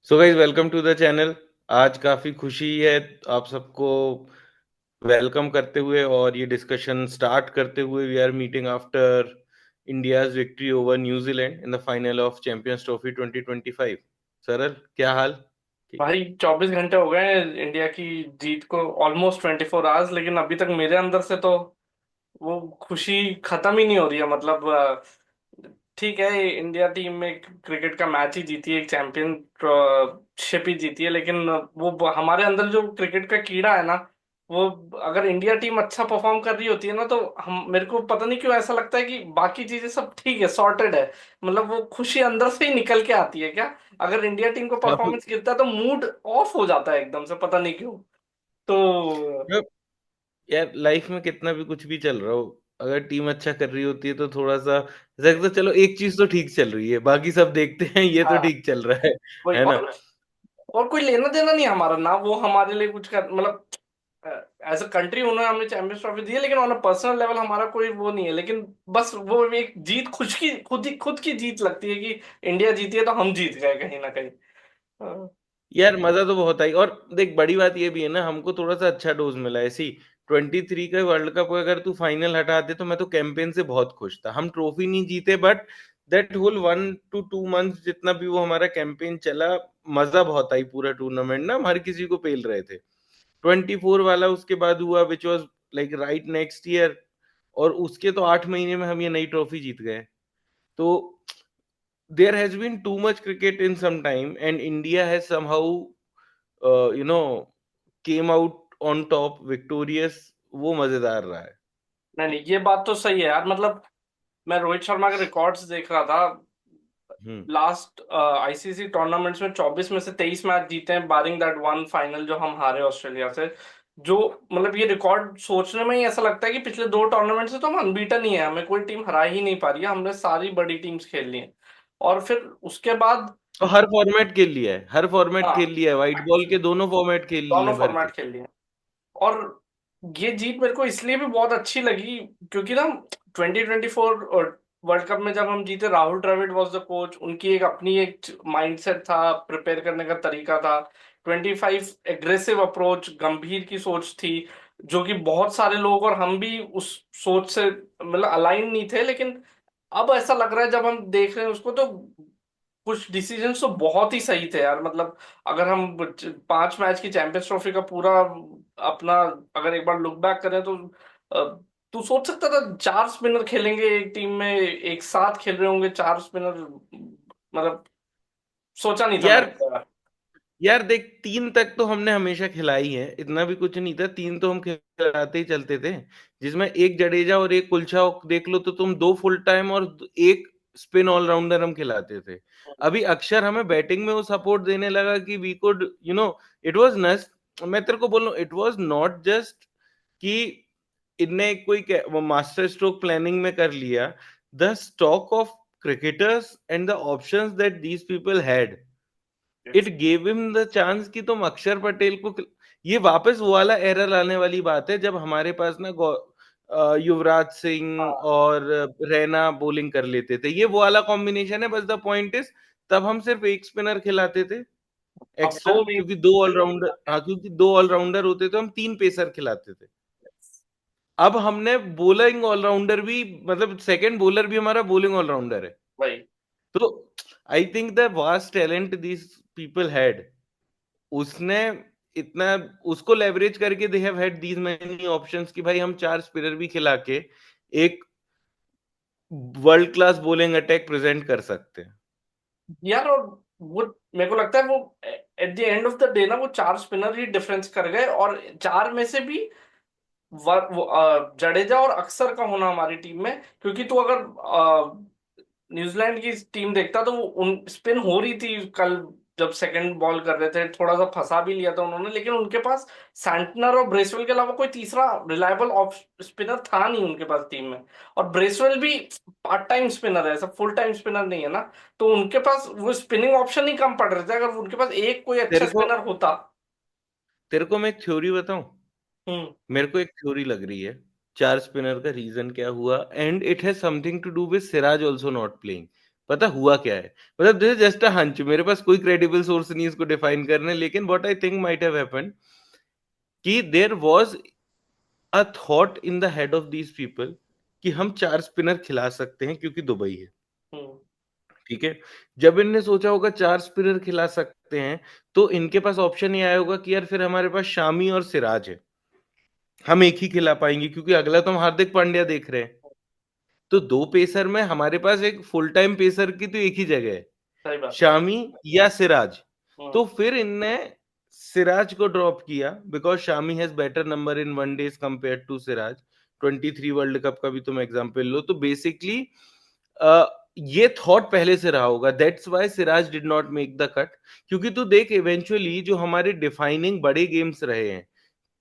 So guys welcome to the channel. आज काफी खुशी है आप सबको वेलकम करते हुए और ये डिस्कशन स्टार्ट करते हुए। We are meeting after India's victory over New Zealand in the final of Champions Trophy 2025। Saral, क्या हाल? भाई 24 घंटे हो गए हैं इंडिया की जीत को, ऑलमोस्ट 24 आवर्स, लेकिन अभी तक मेरे अंदर से तो वो खुशी खत्म ही नहीं हो रही है। मतलब ठीक है, इंडिया टीम में क्रिकेट का मैच ही जीती है, एक चैंपियनशिप ही जीती है, लेकिन वो हमारे अंदर जो क्रिकेट का कीड़ा है ना, वो अगर इंडिया टीम अच्छा परफॉर्म कर रही होती है ना, तो हम मेरे को पता नहीं क्यों ऐसा लगता है कि बाकी चीजें सब ठीक है, सॉर्टेड है। मतलब वो खुशी अंदर से ही निकल के आती है क्या। अगर इंडिया टीम का अब परफॉर्मेंस गिरता है तो मूड ऑफ हो जाता है एकदम से, पता नहीं क्यों। तो अब यार, लाइफ में कितना भी कुछ भी चल रहा हो, अगर टीम अच्छा कर रही होती है तो थोड़ा सा ऐसा लगता है, चलो एक चीज तो ठीक चल रही है, बाकी सब देखते हैं ये तो हाँ, ठीक चल रहा वही। है ना? और कोई लेना देना नहीं हमारा ना, वो हमारे लिए कुछ कर, मतलब एज अ कंट्री उन्होंने हमें चैंपियंस ट्रॉफी दी है, लेकिन ऑन अ पर्सनल लेवल हमारा कोई वो नहीं है। लेकिन बस वो एक जीत खुद की जीत लगती है कि इंडिया जीती है तो हम जीत गए कहीं ना कहीं। हाँ। यार मजा तो बहुत आई। और देख, बड़ी बात ये भी है ना, हमको थोड़ा सा अच्छा डोज मिला है। सी 23 का वर्ल्ड कप अगर तू फाइनल हटा दे तो मैं तो कैंपेन से बहुत खुश था। हम ट्रॉफी नहीं जीते, but that whole 1 to 2 months जितना भी वो हमारा कैंपेन चला, मजा बहुत आई। पूरा टूर्नामेंट ना हम हर किसी को पेल रहे थे। 24 वाला उसके बाद हुआ, which was like right next year. और उसके तो 8 महीने में हम ये नई ट्रॉफी जीत गए। तो there has been too much cricket in some time, and India has somehow you know came out on top victorious। वो मजेदार रहा है। नहीं नहीं, ये बात तो सही है यार। मतलब मैं रोहित शर्मा के रिकॉर्ड्स देख रहा था। हम्म। लास्ट आईसीसी टूर्नामेंट्स में 24 में से 23 मैच जीते हैं, बारिंग दैट वन फाइनल जो हम हारे ऑस्ट्रेलिया से। जो मतलब ये रिकॉर्ड सोचने में ही ऐसा लगता है कि पिछले दो टूर्नामेंट से तो हम अनबीटन ही है, हमें कोई टीम हरा ही नहीं पा रही है, हमने सारी बड़ी टीम्स खेल ली हैं। और फिर उसके बाद तो हर फॉर्मेट खेल लिया है, हर फॉर्मेट हाँ, खेल लिया है, व्हाइट बॉल के दोनों फॉर्मेट खेल लिए दोनों हैं भर के। फॉर्मेट खेल लिए। और ये जीत मेरे को इसलिए भी बहुत अच्छी लगी क्योंकि ना 2024 वर्ल्ड कप में जब हम जीते, Rahul Dravid was the coach, उनकी एक अपनी एक माइंडसेट था, प्रिपेयर करने का तरीका था। 25 एग्रेसिव अप्रोच, गंभीर की सोच थी, जो कि बहुत सारे लोग और हम भी उस सोच से मतलब अलाइन नहीं थे। लेकिन अब ऐसा लग रहा है जब हम देख रहे हैं उसको, तो कुछ डिसीजंस तो बहुत ही सही थे यार। मतलब अगर हम 5 मैच की चैंपियंस ट्रॉफी का पूरा अपना अगर एक बार लुक बैक करें तो तू सोच सकता था 4 स्पिनर खेलेंगे एक टीम में, एक साथ खेल रहे होंगे 4 स्पिनर। मतलब सोचा नहीं था यार मैंने तो यार। यार देख, 3 तक तो हमने हमेशा खिलाई है, इतना भी कुछ नहीं था। 3 तो हम खिलाते ही चलते थे, जिसमें एक जडेजा और एक कुलचाव देख लो तो तुम दो फुल टाइम और एक स्पिन ऑलराउंडर हम खिलाते थे। अभी अक्षर हमें बैटिंग में वो सपोर्ट देने लगा कि वी कुड इट वाज नस। मैं तेरे को बोल रहा हूँ, इट वाज नॉट जस्ट कि इनने कोई मास्टर स्ट्रोक प्लानिंग में कर लिया। The stock of cricketers and the options that these people had, it gave him the chance कि तुम अक्षर पटेल को ये वापस वो वाला एरर आने वाली बात है जब हमारे पास ना युवराज सिंह हाँ, और रैना बॉलिंग कर लेते थे। ये वो वाला कॉम्बिनेशन है, बस द पॉइंट इज तब हम सिर्फ एक स्पिनर खिलाते थे अब एक्स्ट्रा, दो भी। क्योंकि दो ऑलराउंडर, हाँ, क्योंकि दो ऑलराउंडर होते थे, हम 3 पेसर खिलाते थे। अब हमने बॉलिंग ऑलराउंडर भी, मतलब सेकंड बॉलर भी हमारा बॉलिंग ऑलराउंडर है। भाई तो I think the vast talent this people had, उसने इतना उसको लेवरेज करके they have had these many options कि भाई हम 4 स्पिनर भी खिला के एक world class bowling attack present कर सकते हैं। यार, और वो मेरे को लगता है वो at the end of the day ना वो 4 स्पिनर ही डिफरेंस कर गए। और चार में से भी जडेजा और अक्षर का होना हमारी टीम में, क्योंकि तू अगर न्यूजीलैंड की टीम देखता तो वो उन स्पिन हो रही थी कल, जब सेकंड बॉल कर रहे थे थोड़ा सा फंसा भी लिया था उन्होंने, लेकिन उनके पास सैंटनर और ब्रेसवेल के अलावा कोई तीसरा रिलायबल ऑफ स्पिनर था नहीं उनके पास टीम में। और ब्रेसवेल भी पार्ट टाइम स्पिनर है, सब फुल टाइम स्पिनर नहीं है ना। तो उनके पास वो स्पिनिंग ऑप्शन ही कम पड़ रहे थे, अगर उनके पास एक कोई अच्छा तेरे को स्पिनर होता। तेरे को मैं एक थ्योरी बताऊं। हम्म। मेरे को एक थ्योरी लग रही है 4 स्पिनर का रीजन क्या हुआ, and it has something to do with Siraj also not playing. पता हुआ क्या है? मतलब this is just a hunch, मेरे पास कोई क्रेडिबल सोर्स नहीं है इसको डिफाइन करने, लेकिन what I think might have happened कि there was a thought in the head of these people कि हम 4 स्पिनर खिला सकते हैं क्योंकि दुबई है, हम्म। ठीक है। जब इनने सोचा होगा 4 स्पिनर खिला सकते हैं, तो इनके पास ऑप्शन ये आया होगा कि यार फिर हमारे पास शामी और सिराज है, हम एक ही खिला पाएंगे क्योंकि अगला तो हम हार्दिक पांड्या देख रहे हैं। तो 2 पेसर में हमारे पास एक फुल टाइम पेसर की तो एक ही जगह है, सही बात है। शामी या सिराज। हम्म। तो फिर इनने सिराज को ड्रॉप किया because Shami has better number in one days compare to Siraj. 23 world cup का भी तुम एग्जांपल लो, तो बेसिकली ये थॉट पहले से रहा होगा, that's why Siraj did not make the cut. क्योंकि तू देख इवेंचुअली जो हमारे डिफाइनिंग बड़े गेम्स रहे हैं,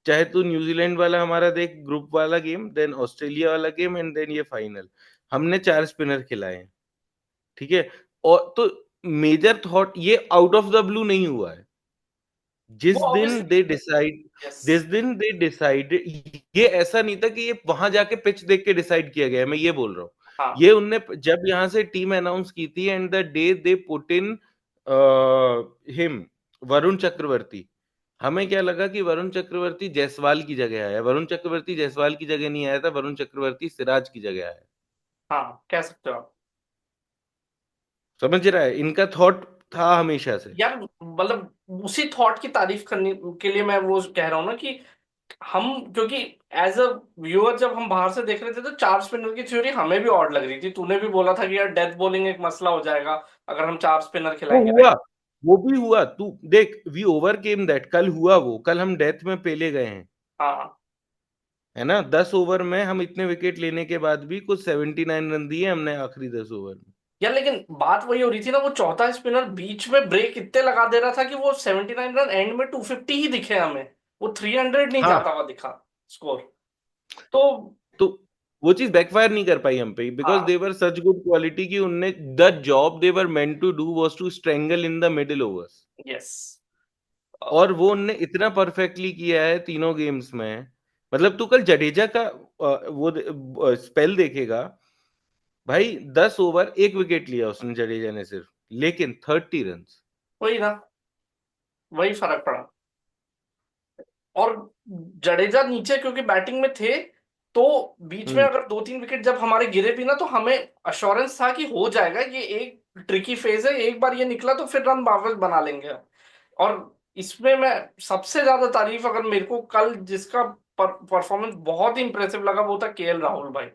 चाहे तू न्यूजीलैंड वाला हमारा देख, ग्रुप वाला गेम, देन ऑस्ट्रेलिया वाला गेम, एंड देन ये फाइनल, हमने 4 स्पिनर खिलाए हैं, ठीक है। और तो मेजर थॉट ये आउट ऑफ द ब्लू नहीं हुआ है। वो जिस दिन ऑब्वियसली। They decide yes. जिस दिन दे डिसाइड, ये ऐसा नहीं था कि ये वहां जाके पिच देख के डिसाइड किया गया है, मैं ये बोल रहा हूँ। हाँ। ये उनने जब यहां से टीम अनाउंस की थी, and the day they put in him, Varun Chakravarthy, हमें क्या लगा कि वरुण चक्रवर्ती जायसवाल की जगह आया। वरुण चक्रवर्ती जायसवाल की जगह नहीं आया था, वरुण चक्रवर्ती सिराज की जगह आया। हाँ, कह सकते हो आप। समझ रहा है, इनका थॉट था हमेशा से। यार मतलब उसी थॉट की तारीफ करने के लिए मैं वो कह रहा हूँ ना कि हम, क्योंकि एज अ व्यूअर जब हम बाहर से देख रहे थे तो 4 स्पिनर की थ्योरी हमें भी ऑड लग रही थी। तूने भी बोला था कि यार डेथ बॉलिंग एक मसला हो जाएगा अगर हम 4 स्पिनर वो खिलाएंगे, हुआ, राइट। वो भी हुआ, तू देख वी ओवरकेम दैट, कल हुआ वो, कल हम डेथ में पेले गए हैं, हाँ। है ना। 10 ओवर में हम इतने विकेट लेने के बाद भी कुछ 79 रन दिए हमने आखिरी 10 ओवर में। यार लेकिन बात वही हो रही थी ना, वो चौथा स्पिनर बीच में ब्रेक इतने लगा दे रहा था कि वो 79 रन एंड में 250 ही दिखे हमें। वो 300 नहीं हाँ, जाता हुआ दिखा स्कोर। तो तो वो चीज बैकफायर नहीं कर पाई हम पे बिकॉज हाँ। दे वर सच गुड क्वालिटी की उनने, the job they were meant to do was to strangle in the middle overs. Yes. और वो उनने इतना परफेक्टली किया है तीनों गेम्स में। मतलब तू कल जडेजा का वो स्पेल देखेगा भाई, 10 ओवर 1 विकेट लिया उसने जडेजा ने सिर्फ, लेकिन 30 रन। वही ना, वही फर्क पड़ा। और जडेजा नीचे क्योंकि बैटिंग में थे, तो बीच में हम्म। अगर 2-3 विकेट जब हमारे गिरे भी ना तो हमें अश्योरेंस था कि हो जाएगा, ये एक ट्रिकी फेज है, एक बार ये निकला तो फिर रन वापस बना लेंगे। और इसमें मैं सबसे ज्यादा तारीफ, अगर मेरे को कल जिसका परफॉर्मेंस बहुत ही इंप्रेसिव लगा, वो था केएल राहुल भाई।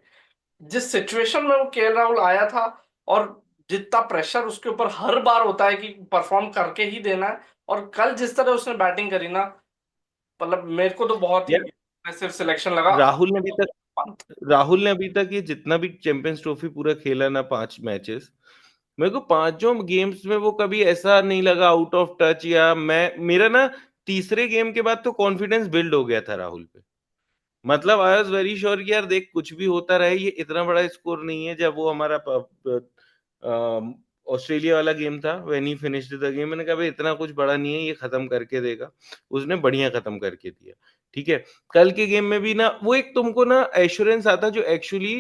जिस सिचुएशन में वो केएल राहुल आया था, और जितना प्रेशर उसके ऊपर हर बार होता है कि परफॉर्म करके ही देना है, और कल जिस तरह उसने बैटिंग करी ना, मतलब मेरे को तो बहुत ही यार इम्प्रेसिव सिलेक्शन लगा। राहुल ने अभी तक पंत। राहुल ने अभी तक ये जितना भी चैंपियंस ट्रॉफी पूरा खेला ना, 5 मैचेस, मेरे को पांचों गेम्स में वो कभी ऐसा नहीं लगा आउट ऑफ टच, या मैं मेरा ना तीसरे गेम के बाद तो कॉन्फिडेंस बिल्ड हो गया था राहुल पे। मतलब आई वाज वेरी श्योर कि यार देख कुछ भी होता रहे, ये इतना बड़ा स्कोर नहीं है। जब वो हमारा ऑस्ट्रेलिया वाला गेम था, when he finished the game, मैंने कहा भाई इतना कुछ बड़ा नहीं है, ये खत्म करके देगा। उसने बढ़िया खत्म करके दिया, ठीक है। कल के गेम में भी ना वो एक तुमको ना एश्योरेंस आता जो एक्चुअली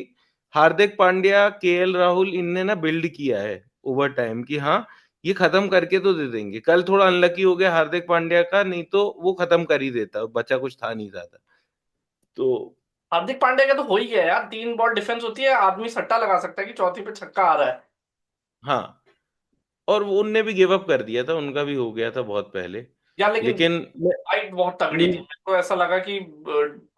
हार्दिक पांड्या, केएल राहुल इनने ना बिल्ड किया है ओवर टाइम, कि हाँ ये खत्म करके तो दे देंगे। कल थोड़ा अनलकी हो गया हार्दिक पांड्या का, नहीं तो वो खत्म कर ही देता, बचा कुछ था नहीं ज्यादा। तो हार्दिक पांड्या का तो हो ही गया यार, 3 बॉल डिफेंस होती है, आदमी सट्टा लगा सकता है कि चौथी पे छक्का आ रहा है। हाँ, और वो उनने भी गिव अप कर दिया था, उनका भी हो गया था बहुत पहले। यार लेकिन लेकिन फाइट बहुत तगड़ी थी, मेरे को ऐसा लगा कि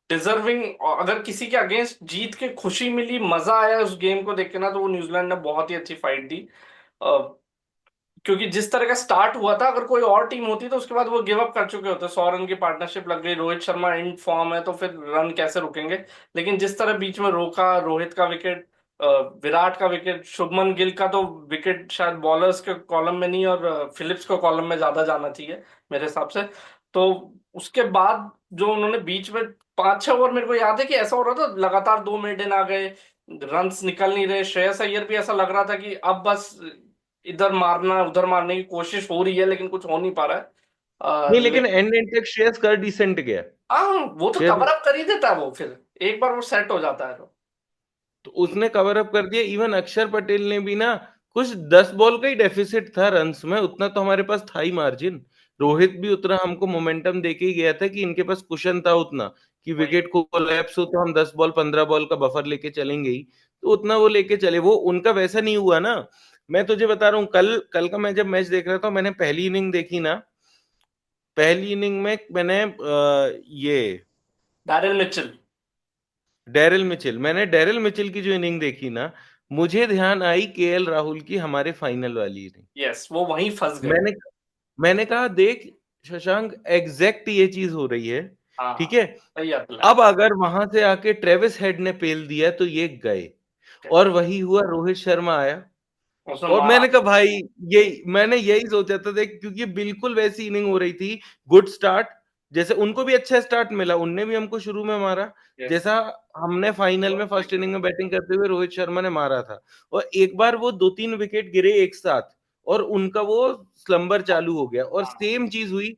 डिजर्विंग, अगर किसी के अगेंस्ट जीत के खुशी मिली, मजा आया उस गेम को देख के ना, तो वो न्यूजीलैंड ने बहुत ही अच्छी फाइट दी। क्योंकि जिस तरह का स्टार्ट हुआ था, अगर कोई और टीम होती तो उसके बाद वो गिव अप कर चुके होते। 100 रन की पार्टनरशिप लग गई, रोहित शर्मा इन फॉर्म है तो फिर रन कैसे रुकेंगे। लेकिन जिस तरह बीच में रोका, रोहित का विकेट, विराट का विकेट, शुभमन गिल का तो विकेट शायद बॉलर्स के कॉलम में नहीं और फिलिप्स के कॉलम में ज्यादा जाना चाहिए मेरे हिसाब से। तो उसके बाद जो उन्होंने बीच में 5-6 ओवर, मेरे को याद है कि ऐसा हो रहा था लगातार 2 मेडन आ गए, रन्स निकल नहीं रहे। श्रेयस अय्यर भी ऐसा लग रहा था कि अब बस इधर मारना उधर मारने की कोशिश हो रही है लेकिन कुछ हो नहीं पा रहा है। नहीं, लेकिन एंड एंड तक श्रेयस कर डिसेंट गया। हाँ, वो तो श्रेयस कवर अप कर ही देता है वो, फिर एक बार वो सेट हो जाता है तो। तो उसने कवर अप कर दिया। इवन अक्षर पटेल ने भी ना कुछ 10 बॉल का ही डेफिसिट था रन्स में, उतना तो हमारे पास था ही मार्जिन। रोहित भी उतना हमको मोमेंटम देके ही गया था कि इनके पास कुशन था उतना, कि वही। विकेट को कोलैप्स हो तो हम 10 बॉल 15 बॉल का बफर लेके चलेंगे ही। तो उतना वो लेके चले, वो उनका वैसा नहीं हुआ ना। मैं तुझे बता रहा हूँ, कल कल का मैं जब मैच देख रहा था, मैंने पहली इनिंग देखी ना। पहली इनिंग में मैंने ये डैरेल मिचेल। डेरिल मिचेल की जो इनिंग देखी ना, मुझे ध्यान आई केएल राहुल की हमारे फाइनल वाली इनिंग। यस, वो वहीं फंस गए। मैंने मैंने कहा देख शशांक, एग्जैक्ट ये चीज हो रही है। ठीक हाँ, है। सही याद दिलाया। अब अगर वहां से आके ट्रेविस हेड ने पेल दिया तो ये गए। और वही हुआ, रोहित शर्मा आया। उसने और मारा। मैंने कहा भाई, यही मैंने यही सोचा था देख, क्योंकि बिल्कुल वैसी इनिंग हो रही थी। गुड स्टार्ट, जैसे उनको भी अच्छा स्टार्ट मिला, उनने भी हमको शुरू में मारा, यस। जैसा हमने फाइनल में फर्स्ट इनिंग में बैटिंग करते हुए रोहित शर्मा ने मारा था। और एक बार वो 2-3 विकेट गिरे एक साथ, और उनका वो स्लंबर चालू हो गया, और हाँ, सेम चीज हुई।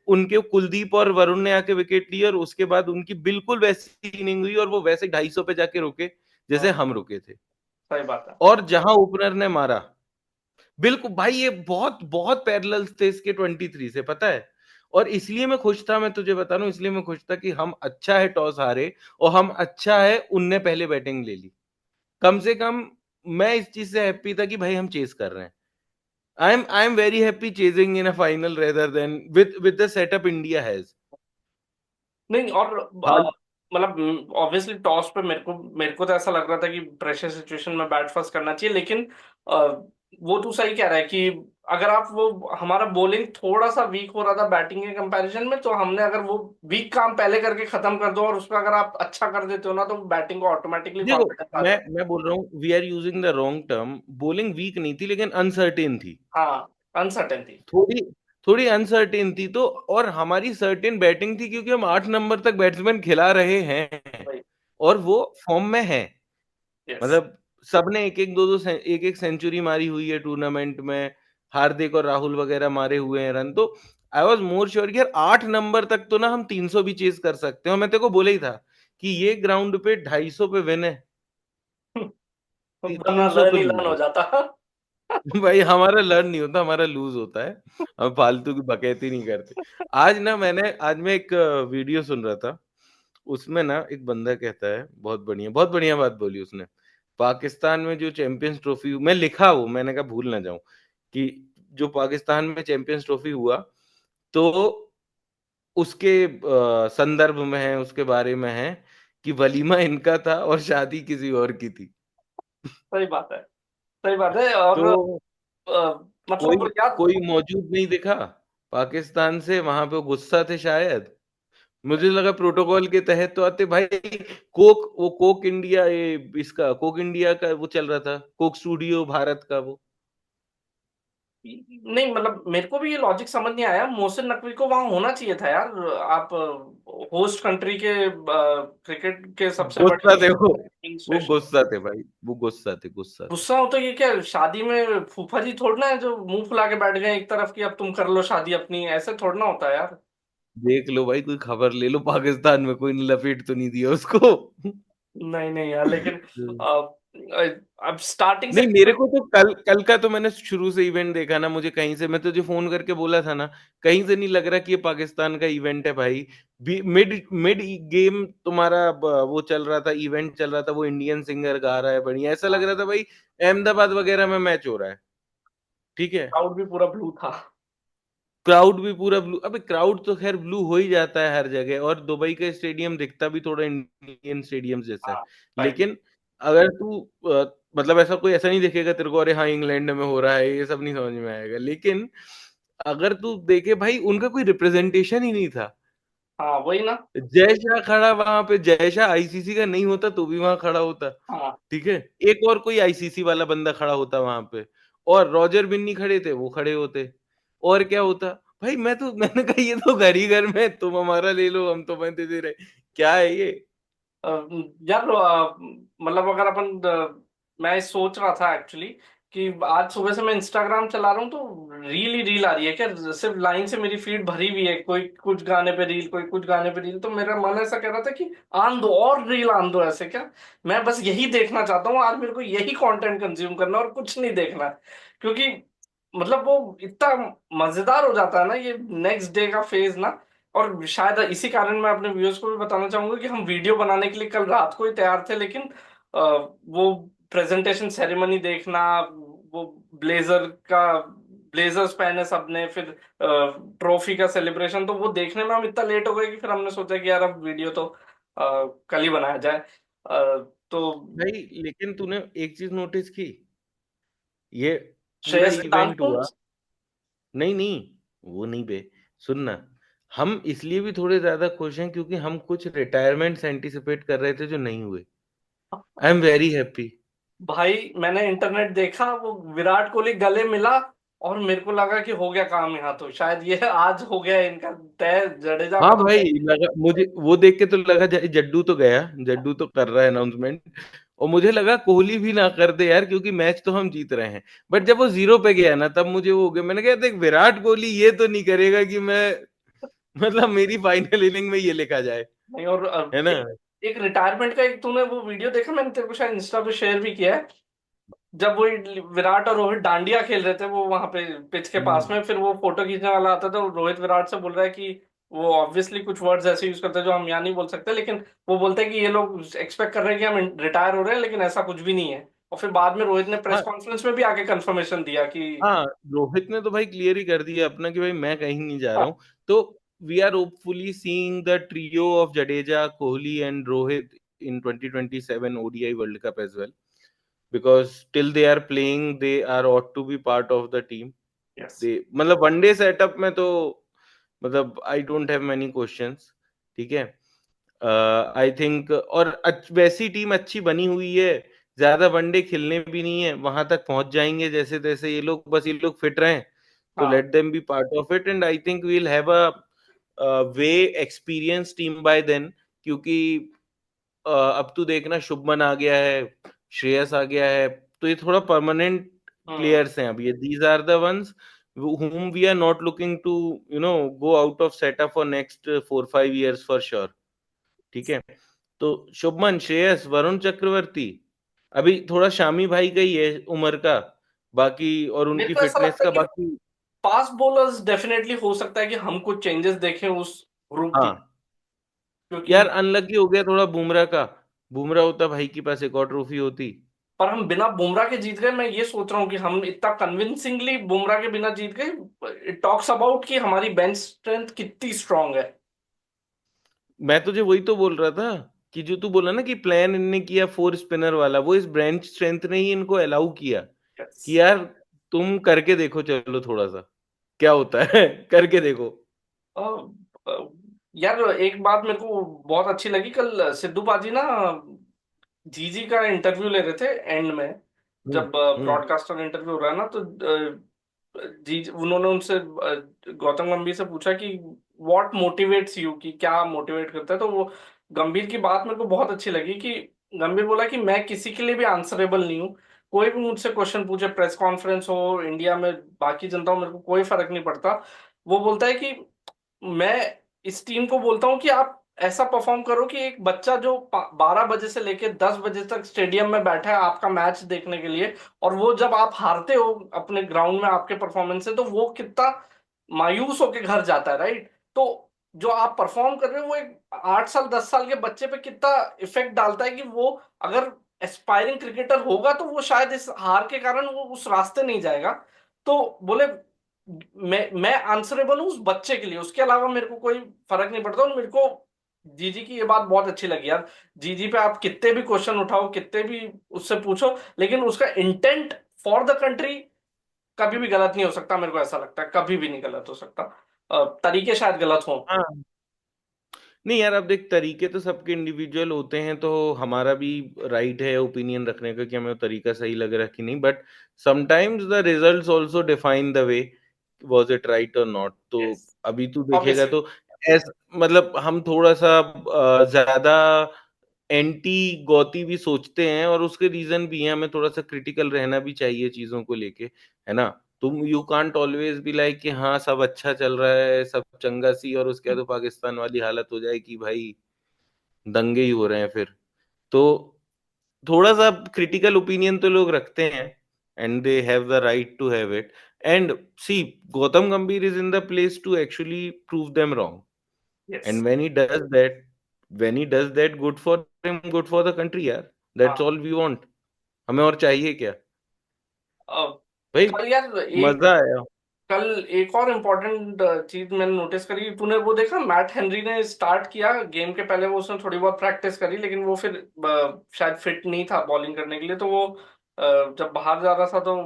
उनके कुलदीप और वरुण ने आके विकेट लिए, और उसके बाद उनकी बिल्कुल वैसी इनिंग हुई, और वो वैसे 250 पे जाके रुके जैसे हाँ, हम रुके थे। सही बात है। और जहां ओपनर ने मारा, बिल्कुल भाई, ये बहुत बहुत पैरेलल्स थे इसके 23 से, पता है। और इसलिए मैं खुश था, मैं तुझे बता रहा हूँ, इसलिए मैं खुश था कि हम अच्छा है टॉस हारे, और हम अच्छा है उनने पहले बैटिंग ले ली। कम से कम मैं इस चीज से हैप्पी था कि भाई हम चेस कर रहे हैं। I am very happy chasing in a final rather than with the setup India has. नहीं, और हाल मतलब ऑब्वियसली टॉस पे मेरे को तो ऐसा लग रहा था कि प्रेशर सिचुएशन में बैट फर्स्ट करना चाहिए, लेकिन अ, वो तू सही कह रहा है कि अगर आप वो हमारा बॉलिंग थोड़ा सा वीक हो रहा था बैटिंग के कंपैरिजन में, तो हमने अगर वो वीक काम पहले करके खत्म कर दो और उसमें अगर आप अच्छा कर देते हो ना, तो बैटिंग को ऑटोमेटिकली देखो, कॉन्फिडेंस आ जाता मैं बोल रहा हूँ we are using the wrong term, bowling weak नहीं थी लेकिन अनसर्टेन थी। है। हाँ, अनसर्टेन थी। थोड़ी थोड़ी अनसर्टेन थी तो, और हमारी सर्टेन बैटिंग थी क्योंकि हम 8 नंबर तक बैट्समैन खिला रहे हैं, वही। और वो फॉर्म में है। यस। मतलब सबने एक एक दो दो एक एक सेंचुरी मारी हुई है टूर्नामेंट में, हार्दिक और राहुल वगैरह मारे हुए हैं रन, तो आई वॉज मोर श्योर कि यार 8 नंबर तक तो ना हम 300 भी चेज कर सकते हैं। और मैं तेरे को बोला ही था कि ये ग्राउंड पे 250 पे विन है, वरना 300 लर्न पे ही लर्न लूज हो है। जाता। भाई हमारा लर्न नहीं होता, हमारा लूज होता है। हम फालतू की बकैती नहीं करते। आज मैं एक वीडियो सुन रहा था। उसमें ना एक बंदा कहता है, बहुत बढ़िया बात बोली उसने। पाकिस्तान में जो चैंपियंस ट्रॉफी मैं लिखा, वो मैंने कहा भूल ना जाऊं, कि जो पाकिस्तान में चैंपियंस ट्रॉफी हुआ, तो उसके संदर्भ में है, उसके बारे में है कि वलीमा इनका था और शादी किसी और की थी। सही बात है। सही बात है। और तो कोई मतलब यार, कोई मौजूद नहीं दिखा पाकिस्तान से वहां पे, वो गुस्सा थे शायद। मुझे लगा प्रोटोकॉल के तहत तो आते भाई। कोक इंडिया, ये इसका कोक इंडिया का वो चल रहा था, कोक स्टूडियो भारत का वो। नहीं मतलब मेरे को भी ये लॉजिक समझ नहीं आया, मोहसिन नकवी को वहां होना चाहिए था यार। आप होस्ट कंट्री के क्रिकेट के सबसे गुस्सा बड़े थे वो स्पेशल। गुस्सा थे भाई, वो गुस्सा थे। गुस्सा हो तो ये क्या शादी में फूफा जी थोड़ना है जो मुंह फुला के बैठ गए एक तरफ की, अब तुम कर लो शादी अपनी, ऐसे थोड़ना होता है यार। देख लो भाई, कोई खबर ले लो, पाकिस्तान में कोई ने लपेट तो नहीं दिया उसको। नहीं नहीं यार, लेकिन अब स्टार्टिंग से। नहीं, मेरे को तो कल कल का तो मैंने शुरू से इवेंट देखा ना, मुझे कहीं से, मैं तुझे फोन करके बोला था ना, कहीं से नहीं लग रहा कि ये पाकिस्तान का इवेंट है भाई। मिड मिड गेम तुम्हारा वो चल रहा था, इवेंट चल रहा था, वो इंडियन सिंगर गा रहा है बढ़िया, ऐसा लग रहा था भाई अहमदाबाद वगैरह में मैच हो रहा है। ठीक है। क्राउड भी पूरा ब्लू था। क्राउड भी पूरा ब्लू, अबे क्राउड तो खैर ब्लू हो ही जाता है हर जगह, और दुबई का स्टेडियम दिखता भी थोड़ा इंडियन स्टेडियम जैसा है। हाँ, राइट। लेकिन अगर तू मतलब ऐसा कोई ऐसा नहीं दिखेगा तेरे को, अरे हाँ इंग्लैंड में हो रहा है, ये सब नहीं समझ में आएगा। लेकिन अगर तू देखे भाई, उनका कोई रिप्रेजेंटेशन ही नहीं था। हाँ, वही ना। जय शाह खड़ा वहां पे, जय शाह आईसीसी का नहीं होता तो भी वहां खड़ा होता। हाँ, ठीक है। एक और कोई आईसीसी वाला बंदा खड़ा होता वहां पे, और रॉजर बिन्नी खड़े थे, वो खड़े होते, और क्या होता। भाई मैंने कहा ये तो घर ही घर में, तुम हमारा ले लो, हम तो पैसे दे रहे, क्या है ये। अ, यार मतलब अगर मैं सोच रहा था एक्चुअली कि आज सुबह से मैं इंस्टाग्राम चला रहा हूँ तो रील ही रील आ रही है क्या, सिर्फ लाइन से मेरी फीड भरी हुई है, कोई कुछ गाने पे रील, कोई कुछ गाने पे रील। तो मेरा मन ऐसा कह रहा था कि आन दो और रील, आन दो, ऐसे क्या, मैं बस यही देखना चाहता हूँ आज, मेरे को यही कंटेंट कंज्यूम करना और कुछ नहीं देखना। क्योंकि मतलब वो इतना मजेदार हो जाता है ना ये नेक्स्ट डे का फेज ना। और शायद इसी कारण मैं अपने व्यूअर्स को भी बताना चाहूंगा कि हम वीडियो बनाने के लिए कल रात को ही तैयार थे, लेकिन वो प्रेजेंटेशन सेरेमनी देखना, वो ब्लेजर का, ब्लेजर्स पहने सबने, फिर ट्रॉफी का सेलिब्रेशन, तो वो देखने में हम इतना लेट हो गए कि फिर हमने सोचा कि यार अब वीडियो तो कल ही बनाया जाए। तो भाई लेकिन तूने एक चीज नोटिस की, ये पूरा श्रेयस के इवेंट हुआ। डांस। नहीं नहीं, वो नहीं बे, सुनना, हम इसलिए भी थोड़े ज्यादा खुश हैं क्योंकि हम कुछ रिटायरमेंट्स एंटिसिपेट कर रहे थे जो नहीं हुए। I am very happy. भाई मैंने इंटरनेट देखा, वो विराट कोहली गले मिला और मेरे को लगा कि हो गया काम, यहाँ तो शायद ये आज हो गया इनका तय, जडेजा का हाँ तो भाई, तय। लगा मुझे वो देख के तो लगा जड्डू तो गया, जड्डू तो कर रहा है अनाउंसमेंट। और मुझे लगा कोहली भी ना कर दे यार, क्योंकि मैच तो हम जीत रहे हैं। बट जब वो जीरो पे गया ना, तब मुझे वो हो गया, मैंने कहा देख विराट कोहली ये तो नहीं करेगा कि मैं मतलब मेरी फाइनल इनिंग में ये लिखा जाए, नहीं, और है ना। एक रिटायरमेंट का, एक तूने वो वीडियो देखा, मैंने तेरे को शायद इंस्टा पे शेयर भी किया है, जब वो विराट और रोहित डांडिया खेल रहे थे वो वहां पे पिच के पास हम्म। में, फिर वो फोटो खींचने वाला आता था, रोहित विराट से बोल रहा है कि वो ऑब्वियसली कुछ वर्ड्स ऐसे यूज करते हैं जो हम यहाँ नहीं बोल सकते, लेकिन वो बोलते हैं कि ये लोग एक्सपेक्ट कर रहे हैं कि हम रिटायर हो रहे हैं, लेकिन ऐसा कुछ भी नहीं है। और फिर बाद में रोहित ने प्रेस हाँ कॉन्फ्रेंस में भी आके कंफर्मेशन दिया कि हाँ, रोहित ने तो भाई क्लियर ही कर दिया अपना कि भाई मैं कहीं नहीं जा रहा हाँ। हूँ। तो we are hopefully seeing the trio of Jadeja, Kohli and Rohit in 2027 ODI World Cup as well, because till they are playing they are ought to be part of the team. Yes. they मतलब वनडे सेटअप में तो मतलब I don't have many questions. ठीक है, I think, और वैसी team अच्छी बनी हुई है, ज्यादा वनडे खेलने भी नहीं है, वहां तक पहुंच जाएंगे जैसे तैसे ये लोग, बस ये लोग फिट रहें तो हाँ। Let them be part of it, and I think we'll have a way experience team by then. क्योंकि अब तो देखना, शुभमन आ गया है, श्रेयस आ गया है, तो ये थोड़ा परमानेंट हम्म। प्लेयर्स हैं अब ये, these are the ones whom we are not looking to go out of setup for next 4-5 years for sure। ठीक है, तो शुभमन, श्रेयस, वरुण चक्रवर्ती, अभी थोड़ा शामी भाई का ही है उम्र का, बाकी और मेरे उनकी को ऐसा फिटनेस लगता है का कि बाकी। फास्ट बॉलर्स डेफिनेटली हो सकता है कि हम कुछ चेंजेस देखें उस ग्रुप की, हाँ क्योंकि यार, अनलकी हो गया थोड़ा बुमराह का, बुमराह होता भाई के पास एक और ट्रॉफी होती। पर हम बिना बुमराह के जीत गए। मैं ये सोच रहा हूँ कि हम इतना कन्विंसिंगली बुमराह के बिना जीत गए, इट टॉक्स अबाउट कि हमारी बेंच स्ट्रेंथ कितनी स्ट्रांग है। मैं तुझे वही तो बोल रहा था कि जो तू बोला ना कि प्लान इनने किया फोर स्पिनर वाला, वो इस ब्रांच स्ट्रेंथ ने ही इनको अलाउ किया Yes. कि यार तुम करके देखो, चलो थोड़ा सा क्या होता है करके देखो। अ, अ, यार एक बात मेरे को बहुत अच्छी लगी, कल सिद्धू पाजी ना जीजी का इंटरव्यू ले रहे थे एंड में, हम्म। जब हम्म। ब्रॉडकास्टर इंटरव्यू हो रहा है ना, तो जी उन्होंने उनसे गौतम गंभीर से पूछा कि व्हाट मोटिवेट्स यू, कि क्या मोटिवेट करता है, तो वो गंभीर की बात मेरे को बहुत अच्छी लगी कि गंभीर बोला कि मैं किसी के लिए भी आंसरेबल नहीं हूँ। कोई भी मुझसे क्वेश्चन पूछे, प्रेस कॉन्फ्रेंस हो इंडिया में, बाकी जनता हो, मेरे को कोई फर्क नहीं पड़ता। वो बोलता है कि मैं इस टीम को बोलता हूँ कि आप ऐसा परफॉर्म करो कि एक बच्चा जो 12 बजे से लेके 10 बजे तक स्टेडियम में बैठा है आपका मैच देखने के लिए, और वो जब आप हारते हो अपने ग्राउंड में आपके परफॉर्मेंस से, तो वो कितना मायूस होके घर जाता है, राइट। तो जो आप परफॉर्म कर रहे हो वो एक 8 साल 10 साल के बच्चे पे कितना इफेक्ट डालता है, कि वो अगर एस्पायरिंग क्रिकेटर होगा तो वो शायद इस हार के कारण वो उस रास्ते नहीं जाएगा। तो बोले मैं आंसरेबल हूँ उस बच्चे के लिए, उसके अलावा मेरे को कोई फर्क नहीं पड़ता। और मेरे को जीजी की ये बात बहुत अच्छी लगी यार। जीजी पे आप कितने भी क्वेश्चन उठाओ, कितने भी उससे पूछो, लेकिन उसका इंटेंट फॉर द कंट्री कभी भी गलत नहीं हो सकता। मेरे को ऐसा लगता है कभी भी नहीं गलत हो सकता। तरीके शायद गलत हो। हाँ नहीं यार, अब देख, तरीके तो सबके इंडिविजुअल होते हैं, तो हमारा भी राइट है ओपिनियन रखने का कि हमें वो तरीका सही लग रहा है कि नहीं, but sometimes the results also define the way was it right और नॉट। तो यस। अभी तू देखेगा ऑब्वियसली। तो ऐस मतलब हम थोड़ा सा ज्यादा एंटी गौती भी सोचते हैं, और उसके रीजन भी हैं, हमें थोड़ा सा क्रिटिकल रहना भी चाहिए चीजों को लेके, है ना। तुम you can't always be like कि हाँ सब अच्छा चल रहा है, सब चंगा सी, और उसके बाद तो पाकिस्तान वाली हालत हो जाए कि भाई दंगे ही हो रहे हैं फिर। तो थोड़ा सा क्रिटिकल ओपिनियन तो लोग रखते हैं, and they have the right to have it. And see, Gautam Gambhir is in the place to actually prove them wrong, yes. And when he does that, good for him, good for the country यार। That's हाँ। All we want. हमें और चाहिए क्या अ, भाई। कल यार एक मजा आया। कल एक और इम्पोर्टेंट चीज मैंने नोटिस करी, तूने वो देखा मैट हेनरी ने स्टार्ट किया गेम के पहले, वो उसने थोड़ी बहुत प्रैक्टिस करी, लेकिन वो फिर शायद फिट नहीं था बॉलिंग करने के लिए, तो वो जब बाहर जा रहा था तो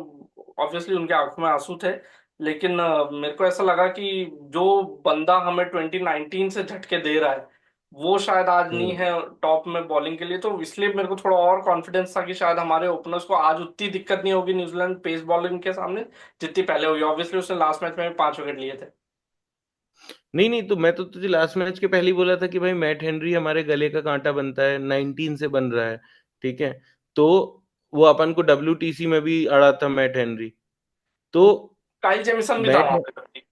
ऑब्वियसली उनके आंखों में आंसू थे। लेकिन मेरे को ऐसा लगा कि जो बंदा हमें 2019 से झटके दे रहा है वो शायद आज नहीं हम्म। है टॉप में बॉलिंग के लिए, तो इसलिए मेरे को थोड़ा और कॉन्फिडेंस था कि शायद हमारे ओपनर्स को आज उतनी दिक्कत नहीं होगी न्यूजीलैंड पेस बॉलिंग के सामने जितनी पहले हुई। ऑब्वियसली उसने लास्ट मैच में भी 5 विकेट लिए थे। नहीं नहीं, तो मैं तो तुझे लास्ट मैच के पहले ही बोला था कि भाई मैट हेनरी हमारे गले का कांटा बनता है, 19 से बन रहा है, ठीक है। तो वो अपन को WTC में भी अड़ा था मैट हेनरी। तो काइल जेमिसन भी था मैट, वहां पे।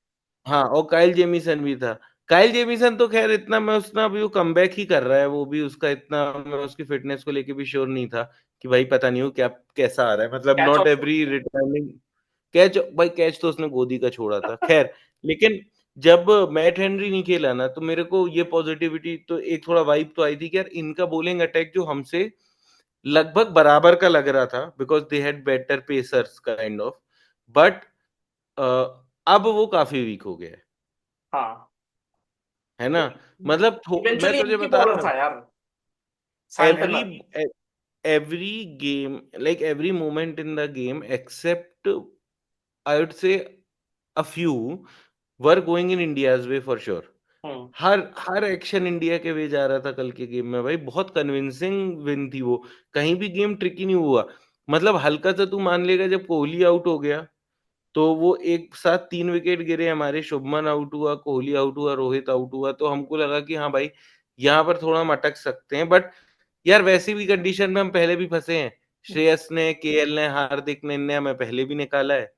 हाँ, और काइल जेमिसन भी था। काइल जेमिसन तो खैर इतना मैं उसना अभी वो कमबैक ही कर रहा है, वो भी उसका इतना मैं उसकी फिटनेस को लेके भी श्योर नहीं था कि भाई पता नहीं हो क्या कैसा आ रहा है, मतलब catch not of. Every returning catch. भाई कैच तो उसने गोदी का छोड़ा था, खैर। लेकिन जब मैट हेनरी नहीं खेला ना, तो मेरे को ये पॉजिटिविटी तो एक थोड़ा वाइब तो आई थी कि यार इनका बॉलिंग अटैक जो हमसे लगभग बराबर का लग रहा था, because they had better pacers kind of, but अब वो काफी वीक हो गया हाँ। है ना। मतलब मैं इवेंचुअली तुझे एक ही बता बॉलर रहा था हूँ, यार, Sam every Karan. every game, like every moment in the game except I would say a few were going in India's way for sure। Hmm. Her action India के वे जा रहा था कल के गेम में भाई, बहुत कन्विंसिंग विन थी वो। कहीं भी गेम ट्रिकी नहीं हुआ। मतलब हल्का सा तू मान लेगा, जब कोहली आउट हो गया तो वो एक साथ 3 विकेट गिरे हमारे, शुभमन आउट हुआ, कोहली आउट हुआ, रोहित आउट हुआ, तो हमको लगा कि हाँ भाई यहाँ पर थोड़ा हम अटक सकते हैं। बट यार वैसी भी कंडीशन में हम पहले भी फंसे हैं। श्रेयस ने, KL ने, हार्दिक ने हमें पहले भी निकाला है।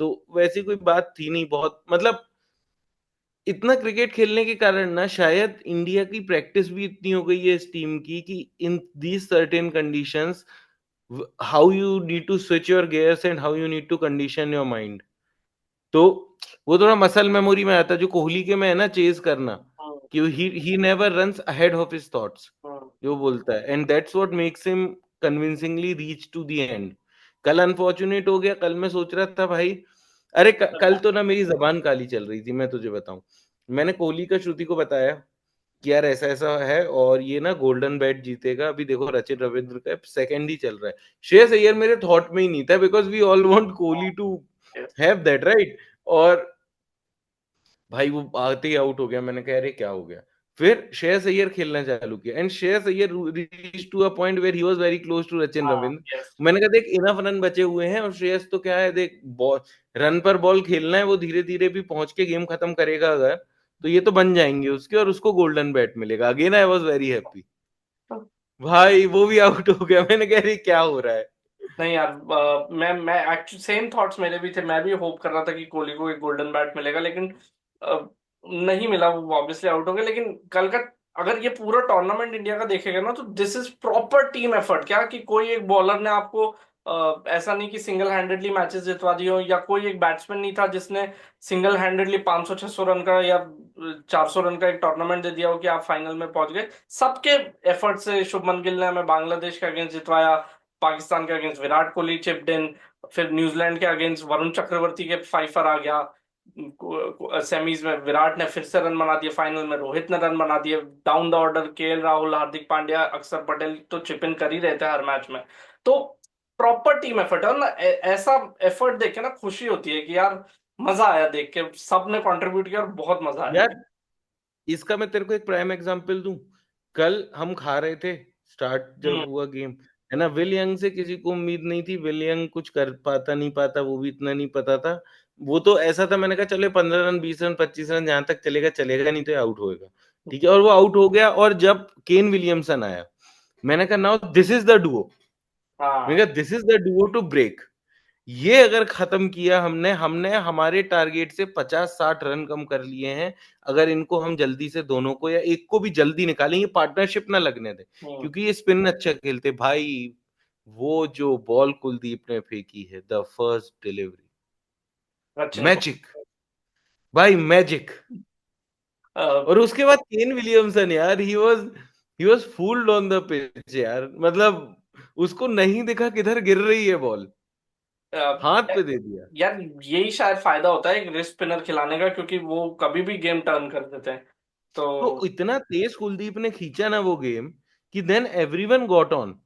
तो वैसी कोई बात थी नहीं, बहुत मतलब इतना क्रिकेट खेलने के कारण ना शायद इंडिया की प्रैक्टिस भी इतनी हो गई है इस टीम की कि in these certain conditions how you need to switch your gears and how you need to condition your mind. तो वो थोड़ा मसल मेमोरी में आता है जो कोहली के में है ना, चेज करना, हम्म। कि he never runs ahead of his thoughts, hmm. जो बोलता है, and that's what makes him convincingly reach to the end. कल अनफॉर्चुनेट हो गया, कल मैं सोच रहा था भाई, अरे कल तो ना मेरी जबान काली चल रही थी, मैं तुझे बताऊं। मैंने कोहली का श्रुति को बताया कि यार ऐसा ऐसा है, और ये ना गोल्डन बैट जीतेगा, अभी देखो रचिन रविंद्र का सेकंड ही चल रहा है। श्रेयस अय्यर मेरे थॉट में ही नहीं था, because we all want Kohli to Yes. Have that, right. और भाई वो आते ही आउट हो गया, मैंने कहा अरे क्या हो गया। फिर श्रेयस अय्यर खेलना चालू किया, and Shreyas Iyer reach to a point where he was very close to Rachin हाँ। यस। रविंद्र। मैंने कहा देख इनफ रन बचे हुए हैं, और श्रेयस तो क्या है देख, बॉल रन पर बॉल खेलना है, वो धीरे धीरे भी पहुंच के गेम खत्म करेगा अगर, तो ये तो बन जाएंगे उसके, और उसको गोल्डन बैट मिलेगा। Again I was very happy. भाई वो भी आउट हो गया, मैंने कहा अरे क्या हो रहा है। नहीं यार, मैं एक्चुअली सेम थॉट्स मेरे भी थे, मैं भी होप कर रहा था कि कोहली को एक गोल्डन बैट मिलेगा, लेकिन अ, नहीं मिला, वो ऑब्वियसली आउट हो गए। लेकिन कल का अगर ये पूरा टूर्नामेंट इंडिया का देखेगा ना, तो this is proper team effort. क्या कि कोई एक बॉलर ने आपको ऐसा नहीं कि सिंगल हैंडेडली मैचेस जितवा दिए हो, या कोई एक बैट्समैन नहीं था जिसने सिंगल हैंडेडली 500-600 रन का या 400 रन का एक टूर्नामेंट दे दिया हो कि आप फाइनल में पहुंच गए। सबके एफर्ट से शुभमन गिल ने हमें बांग्लादेश के अगेंस्ट जितवाया, पाकिस्तान के अगेंस्ट विराट कोहली चिप्ड इन, फिर न्यूजीलैंड के अगेंस्ट वरुण चक्रवर्ती के फाइफर आ गया, सेमीज में विराट ने फिर से रन बना दिए, फाइनल में रोहित ने रन बना दिए, down the order KL Rahul, Hardik Pandya, Axar Patel तो चिप इन कर ही रहते हैं हर मैच में। तो प्रॉपर टीम एफर्ट है, और ना ऐसा एफर्ट देख के ना खुशी होती है कि यार मजा आया देख के, सबने कंट्रीब्यूट किया और बहुत मजा आया। यार इसका मैं तेरे को एक प्राइम एग्जांपल दूं। कल हम खा रहे थे, स्टार्ट जब हम्म। हुआ गेम, है ना, विल यंग से किसी को उम्मीद नहीं थी, विल यंग कुछ कर पाता नहीं पाता वो भी इतना नहीं पता था। वो तो ऐसा था, मैंने कहा चले 15 रन, 20 रन, 25 रन जहां तक चलेगा चलेगा, नहीं तो आउट होएगा, ठीक है। और वो आउट हो गया, और जब केन विलियमसन आया, मैंने कहा now this is the duo, मैंने हाँ। कहा this is the duo to break. ये अगर खत्म किया हमने हमने हमारे टारगेट से 50-60 रन कम कर लिए हैं। अगर इनको हम जल्दी से दोनों को या एक को भी जल्दी निकालेंगे, पार्टनरशिप ना लगने दे, हम्म। क्योंकि ये स्पिन अच्छा खेलते भाई। वो जो बॉल कुलदीप ने फेंकी है, द फर्स्ट डिलीवरी, अच्छे को। मैजिक भाई, मैजिक। अ, और उसके बाद केन विलियमसन यार, he was fooled on the pitch यार, मतलब उसको नहीं दिखा किधर गिर रही है बॉल, अ, हाथ पे दे दिया। यार यही शायद फायदा होता है एक रिस्ट स्पिनर खिलाने का, क्योंकि वो कभी भी गेम टर्न कर देते हैं। तो तो इतना तेज कुलदीप ने खींचा ना वो गेम, कि देन एवरीवन गॉट ऑन।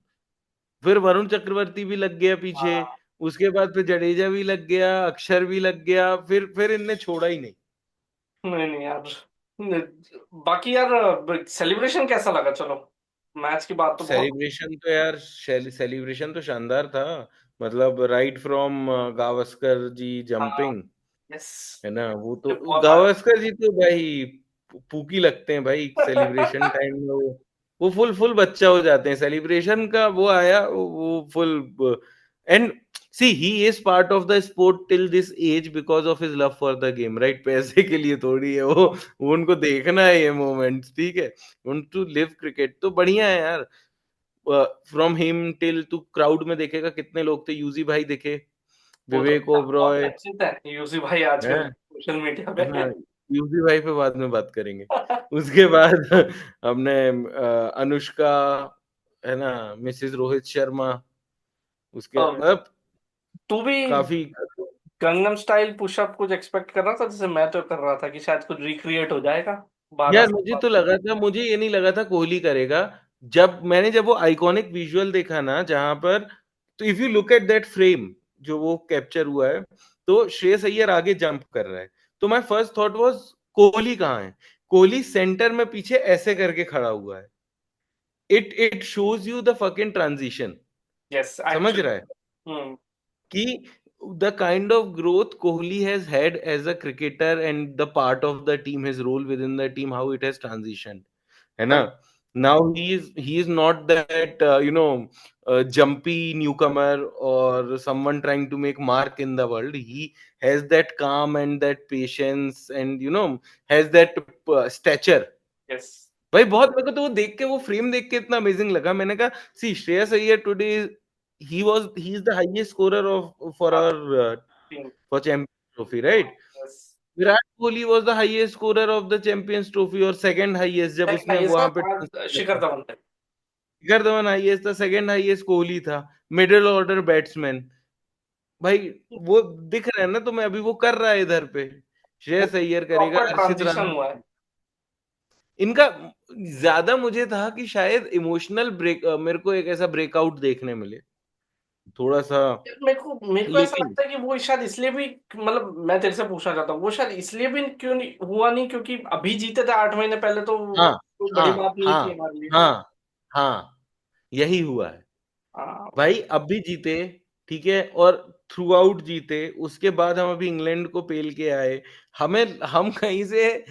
फिर वरुण चक्रवर्ती भी लग गया पीछे, हाँ। उसके बाद फिर जडेजा भी लग गया, अक्षर भी लग गया, फिर इनने छोड़ा ही नहीं। नहीं नहीं यार, बाकी यार सेलिब्रेशन कैसा लगा? चलो, मैच की बात तो बहुत। सेलिब्रेशन तो यार, सेलिब्रेशन तो शानदार था। मतलब राइट फ्रॉम गावस्कर जी हाँ। Jumping, yes. है ना, वो मुझे तो बहुत मजा गावस्कर जी तो भाई पूकी लगते हैं भाई सेलिब्रेशन आया। टाइम में। वो फुल फुल बच्चा हो जाते हैं सेलिब्रेशन का, वो आया वो full. And see, he is part of the sport till this age because of his love for the game, right? पैसे के लिए थोड़ी है वो उनको देखना है ये मोमेंट्स, ठीक है, उन टू लिव क्रिकेट। तो बढ़िया है यार। From him till two crowd में देखेगा कितने लोग थे, यूजी भाई दिखे, वो तो विवेक बहुत ओबरॉय, चर्चित है यूसी भाई आजकल है सोशल मीडिया है पे। ना। यूसी भाई पे बाद में बात करेंगे। उसके बाद हमने अनुष्का, है ना, मिसेस रोहित शर्मा, उसके और मतलब तू भी काफी। गंगनम स्टाइल पुशअप कुछ एक्सपेक्ट कर रहा था, जैसे मैं तो कर रहा था कि शायद कुछ रिक्रिएट हो जाएगा 12 यार साल मुझे बाद। तो लगा था, मुझे ये नहीं लगा था कोहली करेगा। जब वो आइकॉनिक विजुअल देखा ना, जहां पर, तो if you look at that frame जो वो कैप्चर हुआ है, तो श्रेयस अय्यर आगे जंप कर रहा है। तो my first thought was, Kohli कहाँ है? कोहली सेंटर में पीछे ऐसे करके खड़ा हुआ है। It shows you the fucking transition. Yes समझ एक्चुअली। रहा है हम्म। कि the kind of growth Kohli has had as a cricketer and the part of the team, his role within the team, how it has transitioned, है ना? वही। Now he is not that jumpy newcomer or someone trying to make mark in the world. He has that calm and that patience, and has that stature। Yes. भाई बहुत, मेरे को तो वो देख के, वो फ्रेम देख के इतना अमेजिंग लगा। मैंने कहा, see Shreyas Iyer today, he is the highest scorer of for हाँ। Our team. For Champions Trophy, right? Yes. Virat Kohli was the highest scorer of the Champions Trophy, और सेकंड हाईएस्ट जब उसने इसका वहां पे बाद transfer शिखर किया था। धवन थे। शिखर धवन हाईएस्ट था, सेकंड हाईएस्ट कोहली था। मिडिल ऑर्डर बैट्समैन भाई, वो दिख रहा है ना तुम्हें, अभी वो कर रहा है इधर पे। वो श्रेयस अय्यर करेगा, प्रॉपर हर्षित ट्रांजिशन राणा। हुआ है। इनका ज्यादा मुझे था कि शायद इमोशनल ब्रेक, मेरे को एक ऐसा ब्रेकआउट देखने मिले थोड़ा सा। यार मेरे को ऐसा लेकिन लगता है कि वो शायद इसलिए भी, मतलब मैं तेरे से पूछना चाहता हूँ, वो शायद इसलिए भी क्यों नहीं हुआ, नहीं क्योंकि अभी जीते थे 8 महीने पहले, तो हाँ, कोई बड़ी हाँ, बात नहीं थी हाँ, हमारे लिए। हाँ, हाँ, यही हुआ है हाँ। भाई। अब भी जीते, ठीक है, और थ्रू आउट जीते, उसके बाद हम अभी इंग्लैंड को पेल के आए। हम कहीं से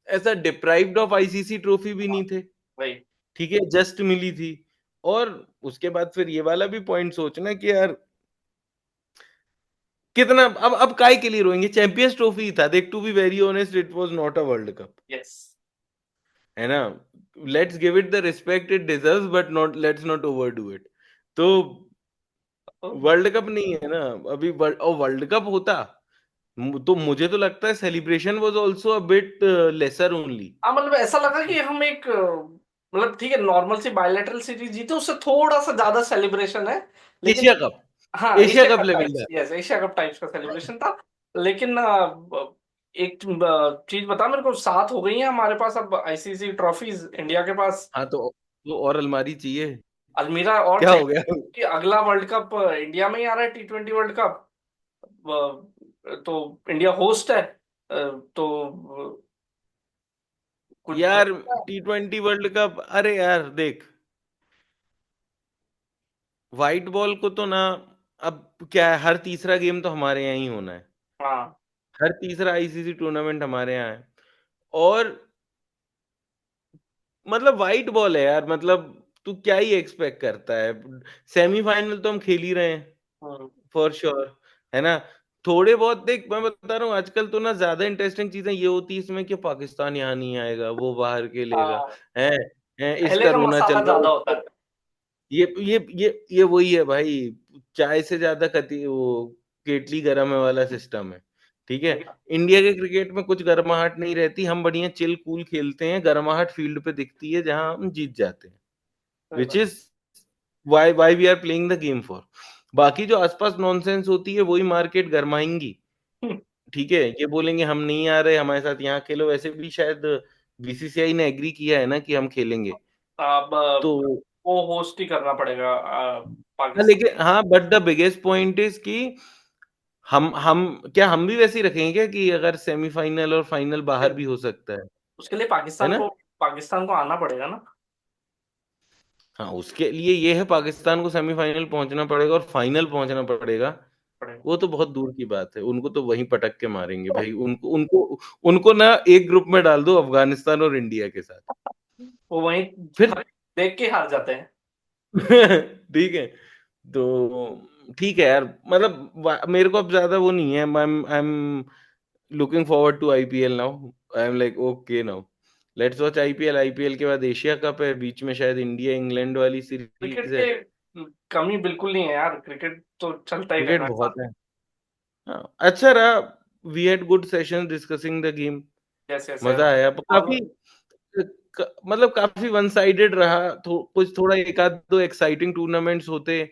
ऐसा डिप्राइव्ड ऑफ आईसीसी ट्रॉफी भी नहीं थे, वही। ठीक है, जस्ट मिली थी। और उसके बाद फिर ये वाला भी पॉइंट सोचना कि यार कितना, अब काय के लिए रोएंगे? चैंपियंस ट्रॉफी था, देख, to be very honest, it was not a world cup, yes. है ना। Let's give it the respect it deserves, but not, let's not overdo it. तो वर्ल्ड कप नहीं है ना अभी, वर्ल्ड कप होता तो मुझे तो लगता है celebration was also a bit lesser only. हाँ, मतलब ऐसा लगा कि हम एक मतलब ठीक है, नॉर्मल सी बायलैटरल सीरीज जीते, उससे थोड़ा सा ज्यादा सेलिब्रेशन है। लेकिन एशिया कप, हाँ, Asia Asia cup cup level types, का। यस, एशिया कप टाइप्स का सेलिब्रेशन था। लेकिन एक चीज बता मेरे को, 7 हो गई है हमारे पास अब आईसीसी ट्रॉफीज इंडिया के पास। हाँ, तो और अलमारी चाहिए, अलमीरा और क्या हो चाहिए, गया? कि अगला वर्ल्ड कप इंडिया में ही आ रहा है, T20 वर्ल्ड कप। तो इंडिया होस्ट है, तो कुछ बन यार सकता है। T20 वर्ल्ड कप, अरे यार देख, व्हाइट बॉल को तो ना, अब क्या है, हर तीसरा गेम तो हमारे यहाँ ही होना है। हाँ। हर तीसरा आईसीसी टूर्नामेंट हमारे यहाँ है। और मतलब व्हाइट बॉल है यार, मतलब तू क्या ही एक्सपेक्ट करता है? सेमीफाइनल तो हम खेल ही रहे हैं हम्म। फॉर श्योर, है ना? थोड़े बहुत देख, मैं बता रहा हूँ आजकल तो ना ज्यादा इंटरेस्टिंग चीजें ये होती है इसमें कि पाकिस्तान यहाँ नहीं आएगा, वो बाहर खेलेगा, हाँ, है पहले इसका का रोना मसाला चल रहा ज्यादा है। होता है। ये वही है भाई, चाय से ज्यादा कति वो केटली गरम है वाला सिस्टम है। ठीक है। सही इंडिया के क्रिकेट में कुछ गर्माहट नहीं रहती, हम बढ़िया चिल कूल खेलते हैं, गर्माहट फील्ड पे दिखती है जहां हम जीत जाते हैं, विच बात। Is why we are playing the game for. बाकी जो आसपास नॉनसेंस होती है वही मार्केट गरमाएंगी। ठीक है, ये बोलेंगे हम नहीं आ रहे, हमारे साथ यहाँ खेलो, वैसे भी शायद बीसीसीआई ने एग्री किया है ना कि हम खेलेंगे। अब तो वो होस्ट ही करना पड़ेगा हाँ, पाकिस्तान। लेकिन हाँ, but the biggest point is कि हम क्या हम भी वैसे ही रखेंगे क्या कि अगर सेमीफाइनल और फाइनल बाहर भी हो सकता उसके लिए है ना? पाकिस्तान को आना पड़ेगा ना। हाँ, उसके लिए ये है, पाकिस्तान को सेमीफाइनल पहुंचना पड़ेगा और फाइनल पहुंचना पड़ेगा। पड़ेगा। वो तो बहुत दूर की बात है, उनको तो वहीं पटक के मारेंगे भाई, उनको उनको उनको ना एक ग्रुप में डाल दो अफगानिस्तान और इंडिया के साथ, वो वहीं फिर देख के हार जाते हैं। ठीक है। तो ठीक है यार, मतलब मेरे को अब ज्यादा वो नहीं है, I am looking forward to IPL now, I am like okay now, let's watch IPL. IPL के बाद एशिया कप है, बीच में शायद इंडिया इंग्लैंड वाली क्रिकेट सीरीज है। के कमी बिल्कुल नहीं है यार, क्रिकेट तो चलता ही क्रिकेट रहेगा बहुत साथ। है। हाँ, अच्छा रहा, we had good session discussing the game, जैसे जैसे मजा आया काफी। अब मतलब काफी वन साइडेड रहा, कुछ थोड़ा एक आध दो एक्साइटिंग टूर्नामेंट्स होते,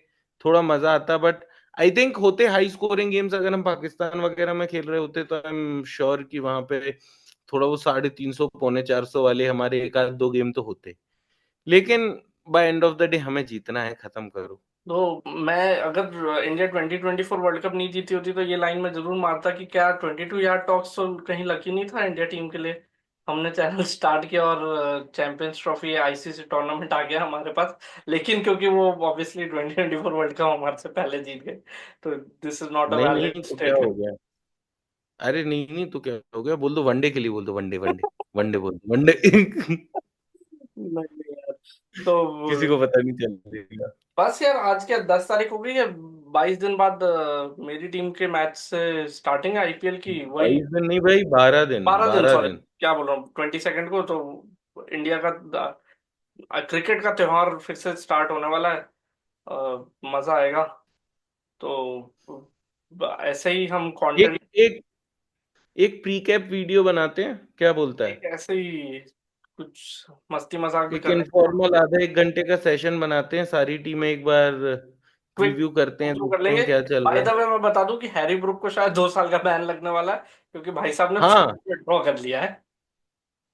थोड़ा मजा आता, बट आई थिंक होते हाई स्कोरिंग गेम्स, अगर हम पाकिस्तान वगैरह में खेल रहे होते तो आई एम श्योर कि वहां पे थोड़ा वो 350 400 वाले हमारे एक आध दो गेम तो होते, लेकिन by end of the day हमें जीतना है, खत्म करो। तो मैं अगर इंडिया 2024 वर्ल्ड कप नहीं जीती होती तो ये लाइन में जरूर मारता कि क्या 22 यार्ड टॉक्स तो कहीं लकी नहीं था इंडिया टीम के लिए। हमने चैनल स्टार्ट किया और चैंपियंस ट्रॉफी आईसीसी टूर्नामेंट आ गया हमारे पास। लेकिन क्योंकि वो ऑब्वियसली 2024 वर्ल्ड कप हमारे से पहले जीत गए, तो दिस इज नॉट अ नहीं वैलिड नहीं तो क्या हो स्टेटमेंट। गया? अरे नहीं नहीं तो क्या हो गया, बोल दो वनडे के लिए, बोल दो वनडे वनडे, वनडे बोल दो वनडे। नहीं नहीं यार। तो किसी को पता नहीं चलेगा। बस यार, आज क्या 10 तारीख हो गई है। 22 दिन बाद मेरी टीम के मैच से स्टार्टिंग है आईपीएल की, वही 22 दिन नहीं भाई, 12 दिन, 12 दिन, बारह सॉरी दिन क्या बोल रहा हूँ, 22 को तो इंडिया का क्रिकेट का त्योहार फिर से स्टार्ट होने वाला है। मजा आएगा। तो ऐसे ही हम एक कंटेंट एक एक प्रीकैप वीडियो बनाते हैं, क्या बोलता है? एक ऐसे ही कुछ मस्ती मजाक भी एक कर लेंगे। इनफॉर्मल आधा एक घंटे का सेशन बनाते हैं, सारी टीमें एक बार क्विक रिव्यू करते हैं, जो कर देखते लेंगे। हैं क्या चल बाय रहा द है। वे मैं बता दूं कि हैरी ब्रूक को शायद 2 साल का बैन लगने वाला है, क्योंकि भाई साहब ने हाँ, ड्रॉ कर लिया है।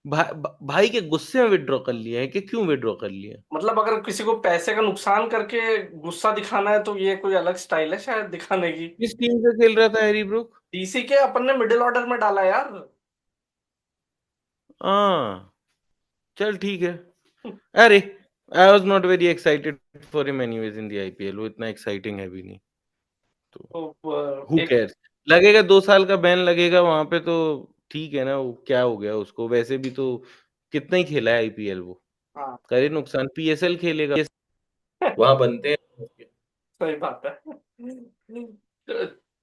भाई के गुस्से में विड्रॉ कर लिया है कि क्यों विड्रॉ कर लिया? मतलब अगर किसी को पैसे का नुकसान करके गुस्सा दिखाना है तो ये कोई अलग स्टाइल है शायद दिखाने की। किस टीम से खेल रहा था हैरी ब्रूक? डीसी के अपन ने मिडिल ऑर्डर में डाला यार। हाँ, चल ठीक है। अरे, I was not very excited for him anyways in the IPL, वो इतना एक्साइटिंग है भी नहीं, तो तो हु एक केयर्स। लगेगा 2 साल का बैन लगेगा वहां पे तो ठीक है ना, वो क्या हो गया उसको, वैसे भी तो कितना ही खेला है आईपीएल वो, हाँ। करे नुकसान, पीएसएल खेलेगा, वहां बनते हैं। सही बात है।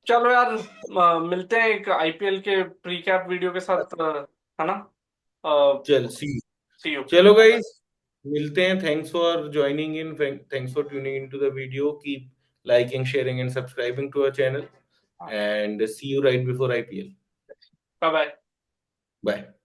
चलो यार, मिलते हैं एक आईपीएल के प्री कैप वीडियो के साथ, है ना। चल सी, सी यू। चलो गाइस, मिलते हैं, thanks for joining in, thanks for tuning in to the video, keep liking, sharing and subscribing to our channel, and see you right before IPL. Bye bye. Bye.